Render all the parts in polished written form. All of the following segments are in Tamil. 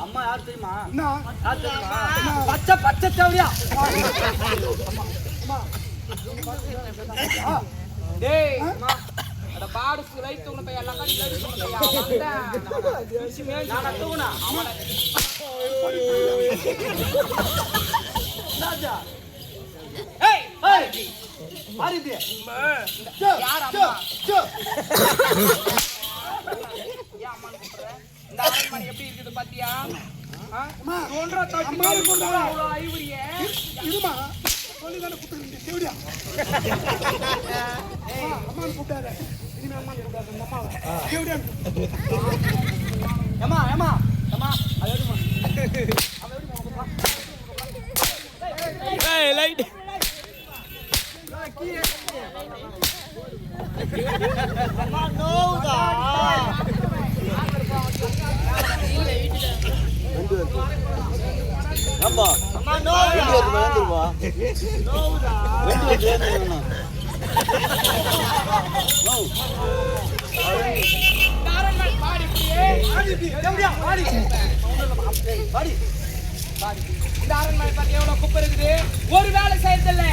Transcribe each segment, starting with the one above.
அம்மா யாரு தெரியுமா? பச்சை பச்சை தேவடியா பாடுக்கு ரைட் தூங்க போய் எல்லாம் தூங்கினா எப்படி இருக்குது பாத்தியா? குப்பை இருக்குது, ஒரு வேலை செய்யறதில்ல.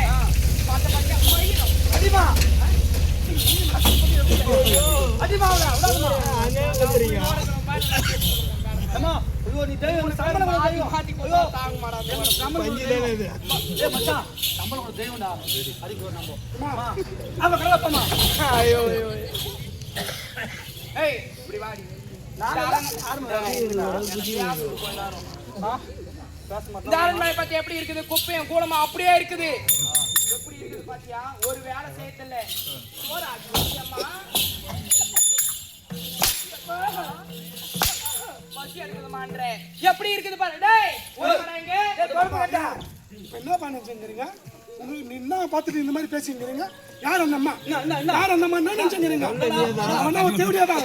பத்தி எப்படி இருக்குது? குப்பையும் கூடமா அப்படியே இருக்குது. எப்படி இருக்குது பாத்தியா? ஒரு வேலை செய்யறதில்ல. எப்படி இருக்குது பாரு. என்ன பண்ணுறீங்க? என்ன பார்த்துட்டு இந்த மாதிரி பேசிக்கிறீங்க? யார் அந்த அம்மா? யார் அந்த அம்மா? என்ன நினைச்சுக்கிறீங்க? தேவையாதான்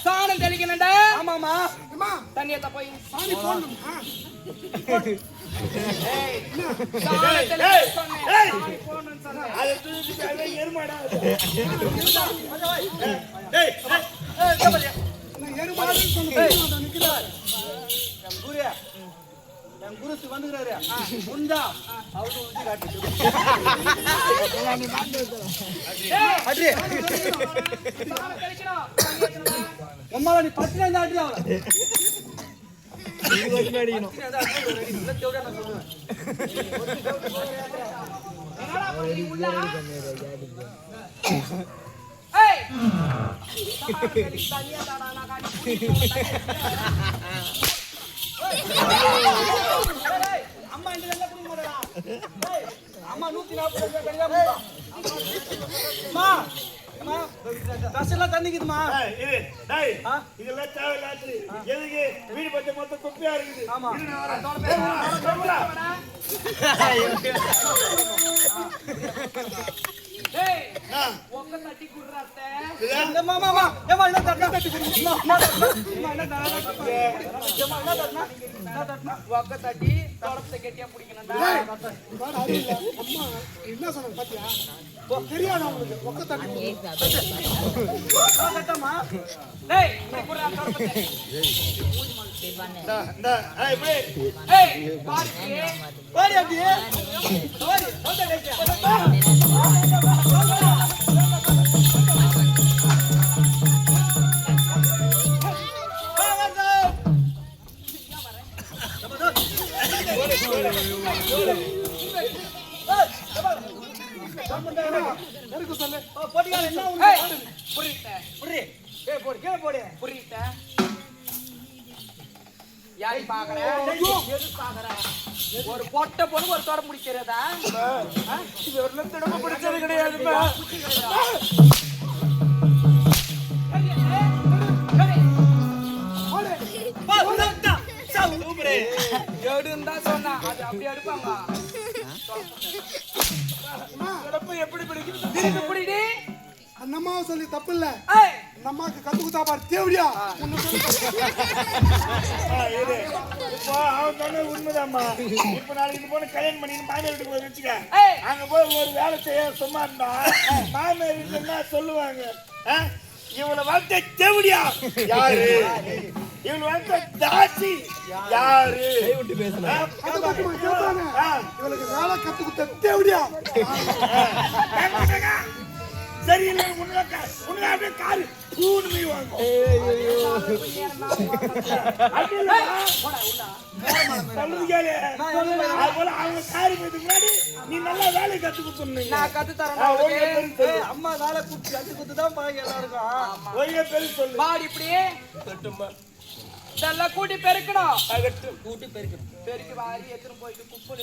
சாணம் தெளிக்கணும்டா. ஆமாமா, தண்ணியத்தை போய் சாணி போடணும். சாணத்துல சொன்னேன். சாணி போடணும்னு சொன்னேன். அதை தூக்கிட்டு அதே எருமாடா. நான் எருமாடுன்னு சொன்னேன். நிக்கிறார். என் குருசு வந்துக்கிறாரு முந்தா அவரு உச்சி காட்டிட்டு சாணம் தெளிக்கணும். தண்ணி ஏத்தணுமா? அம்மாவை நீ 10 நாள் ஆட்டி அவளை என்னடா பண்ணி உள்ள? ஏய்! சாணம் தெளி, தண்ணியா தாடா, நான் காட்டி குடிக்க அம்மா இந்த நல்லா குடிக்க மாட்டா அம்மா 140 ரூபாய் கடிதா கொடுத்தா அம்மா அம்மா காசெல்லாம் தண்ணிக்குதுமா இதெல்லாம் தேவையில்லாது. எதுக்கு வீடு பச்சை மொத்தம் குப்பையா இருக்குது. ஆமா. இரு, நான் வரேன். ஏய்! ஒக்க தட்டி குடுறா அத்தை. அம்மா அம்மா அம்மா ஏமா என்ன தட்டி குடு அம்மா என்ன தட்டனா ஒக்க தட்டி தொடப்பத்தை கெட்டியா பிடிக்கணும்டா. பாரு, அது இல்ல. அம்மா என்ன சொன்னாங்க பாத்தியா? தெரியாது அவங்களுக்கு. ஒக்க தட்டி தட்டமா டேய், நீ குடுறா தொடப்பத்தை. இப்படி ஏய்! பாருடி. ஓடி அப்படியே ஓடி வந்து டேக்கா போட்டியால என்ன ஏய்! புரியுதா? புடி ஏய் போடு கீழ போடு புரியுதா? யாரை பாக்குற? எது பாக்குற? ஒரு பொட்ட பொண்ணு ஒரு தோட முடிக்கிறதா? இது ஒரு லட்சம் பிடிச்சது கிடையாதுப்பா. எடுன்னு தான் சொன்னா. அது அப்படியே எடுப்பாங்க. எப்படி பிடிக்குது? திருப்பி புடிடி. அந்த அம்மாவை சொல்லி தப்பு இல்ல. ஏய்! அந்த அம்மாவுக்கு கத்து குத்தா பாரு தேவடியா. இப்போ அவன் சொன்னது உண்மைதாம்மா. இப்ப நாளைக்கு இந்த பொண்ணு கல்யாணம் பண்ணி மாமியார் வீட்டுக்கு போய் வச்சுக்க. ஏய்! அங்க போய் ஒரு வேலை செய்ய சும்மா இருந்தா மாமியார் வீட்டுல என்ன சொல்லுவாங்க? இவனை வளர்த்த தேவடியா யாரு? இவனை வளர்த்த தாசி யாரு? அது மட்டுமா கேட்டாங்க? இவளுக்கு வேலை கத்து குத்த தேவடியா. சரியில்லை உன்னை அப்படியே காரு பூன்னு மீவாங்க. சொல்றது கேளு. அது போல அவங்க காரி போயிட்டு முன்னாடி நீ நல்லா வேலை கத்து கொடுத்துருந்தீங்க. நான் கத்து தரேன். அம்மா வேலை குட்டி கட்டி குத்து தான் பழகி எல்லாருக்கும் ஒய்ய பேரு சொல்லு. பாடி இப்படியே இதெல்லாம் கூட்டி பெருக்கணும். கூட்டி பெருக்கணும் பெருக்கி வாரி எடுத்துன்னு போயிட்டு குப்பையில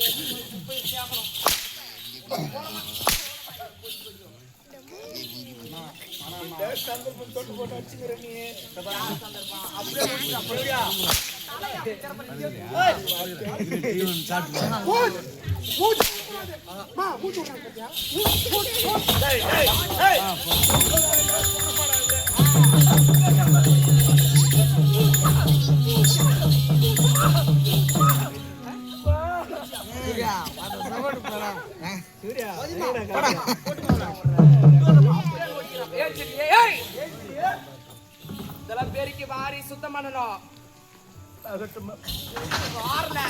குப்பை சேர்க்கணும். சந்தர்ப்பம் தொட்டு போட்டு வச்சுக்கிற நீ. மூச்சு விடுறாங்க பாத்தியா? டேய், டேய், டேய். இதெல்லாம் பெருக்கி வாரி சுத்தம் பண்ணணும். வாரல.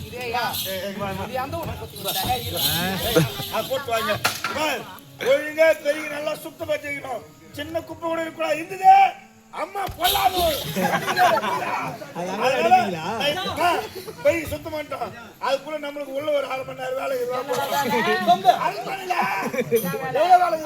இதேயா? இது எந்த ஊர்ல குத்துறதா? ஏய், இரு. போட்டு வாங்க. பார், ஒழுங்கா பெரிய நல்லா சுத்தமா செய்யணும். சின்ன குப்பை கூட இருக்கக்கூடாது. இருந்தது அம்மா பொல்லாது. போய் சுத்தம் பண்ணிட்டோம். அதுக்குள்ள நம்மளுக்கு உள்ள ஒரு 1/2 மணி நேரம் வேலை. அது பண்ணல. எவ்வளவு வேலை